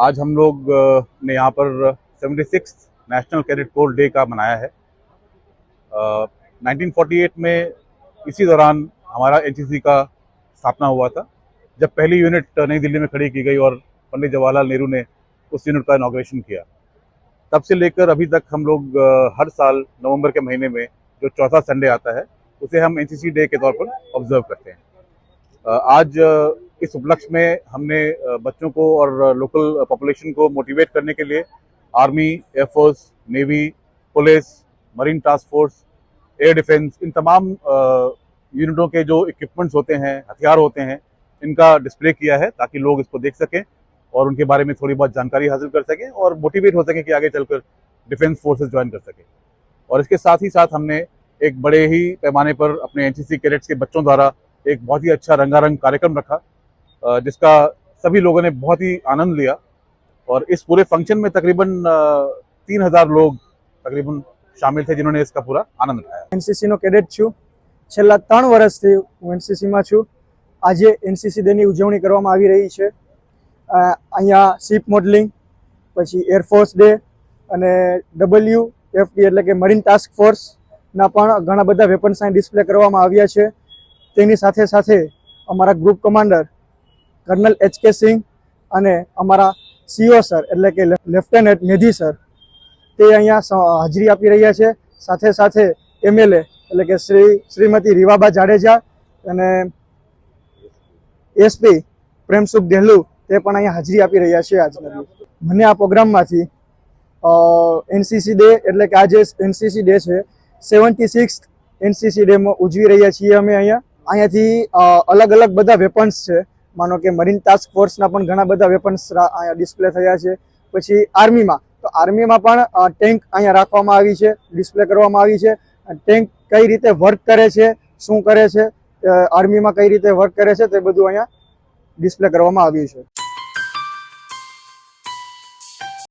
आज हम लोग ने यहाँ पर 76 नेशनल कैडेट कोर डे का मनाया है। 1948 में इसी दौरान हमारा एनसीसी का स्थापना हुआ था, जब पहली यूनिट नई दिल्ली में खड़ी की गई और पंडित जवाहरलाल नेहरू ने उस यूनिट का इनॉग्रेशन किया। तब से लेकर अभी तक हम लोग हर साल नवंबर के महीने में जो चौथा संडे आता है उसे हम एनसीसी डे के तौर पर ऑब्जर्व करते हैं। आज इस उपलक्ष्य में हमने बच्चों को और लोकल पॉपुलेशन को मोटिवेट करने के लिए army, air force, navy, police, marine task force, air defence, इन तमाम यूनिटों के जो इक्विपमेंट्स होते हैं, हथियार होते हैं, इनका डिस्प्ले किया है ताकि लोग इसको देख सकें और उनके बारे में थोड़ी बहुत जानकारी हासिल कर सकें और मोटिवेट हो सकें कि आगे चलकर डिफेंस फोर्सेस ज्वाइन कर सकें। और इसके साथ ही साथ हमने एक बड़े ही पैमाने पर अपने एनसीसी कैडेट्स के बच्चों द्वारा एक बहुत ही अच्छा रंगारंग कार्यक्रम रखा, जिसका सभी लोगों ने बहुत ही आनंद लिया। और इस पूरे फंक्शन में तकरीबन 3000 लोग तकरीबन शामिल थे, जिन्होंने इसका पूरा आनंद उठाया। एनसीसी नो कैडेट छूँ, छेल्ला 3 વર્ષથી હું एनसीसी માં છું। આજે एनसीसी ડે ની ઉજવણી કરવામાં આવી રહી છે। અહીંયા શિપ મોડલિંગ, પછી એરફોર્સ ડે અને WFD એટલે કે મરીન ટાસ્ક ફોર્સના પણ ઘણા બધા વેપન્સ અહીં ડિસ્પ્લે કરવામાં આવ્યા છે। તેની સાથે સાથે અમારા ગ્રુપ કમાન્ડર કર્નલ HK સિંહ અને અમારા CO સર એટલે કે લેફ્ટનન્ટ મેધી સર તે અહીંયા હાજરી આપી રહ્યા છે। સાથે સાથે MLA એટલે કે શ્રીમતી રીવાબા જાડેજા અને SP પ્રેમસુખ ડેહલુ તે પણ અહીંયા હાજરી આપી રહ્યા છે। આજના દિવસે મને આ પ્રોગ્રામમાંથી એનસીસી ડે એટલે કે આજે એનસીસી ડે છે, 76 એનસીસી ડેમાં ઉજવી રહ્યા છીએ અમે। અહીંયાથી અલગ અલગ બધા વેપન્સ છે, માનો કે મરીન ટાસ્ક ફોર્સના પણ ઘણા બધા વેપન્સ અહીંયા ડિસ્પ્લે થયા છે। પછી આર્મીમાં પણ ટેન્ક અહીંયા રાખવામાં આવી છે, ડિસ્પ્લે કરવામાં આવી છે। ટેન્ક કઈ રીતે વર્ક કરે છે, શું કરે છે, આર્મીમાં કઈ રીતે વર્ક કરે છે, તે બધું અહીંયા ડિસ્પ્લે કરવામાં આવ્યું છે।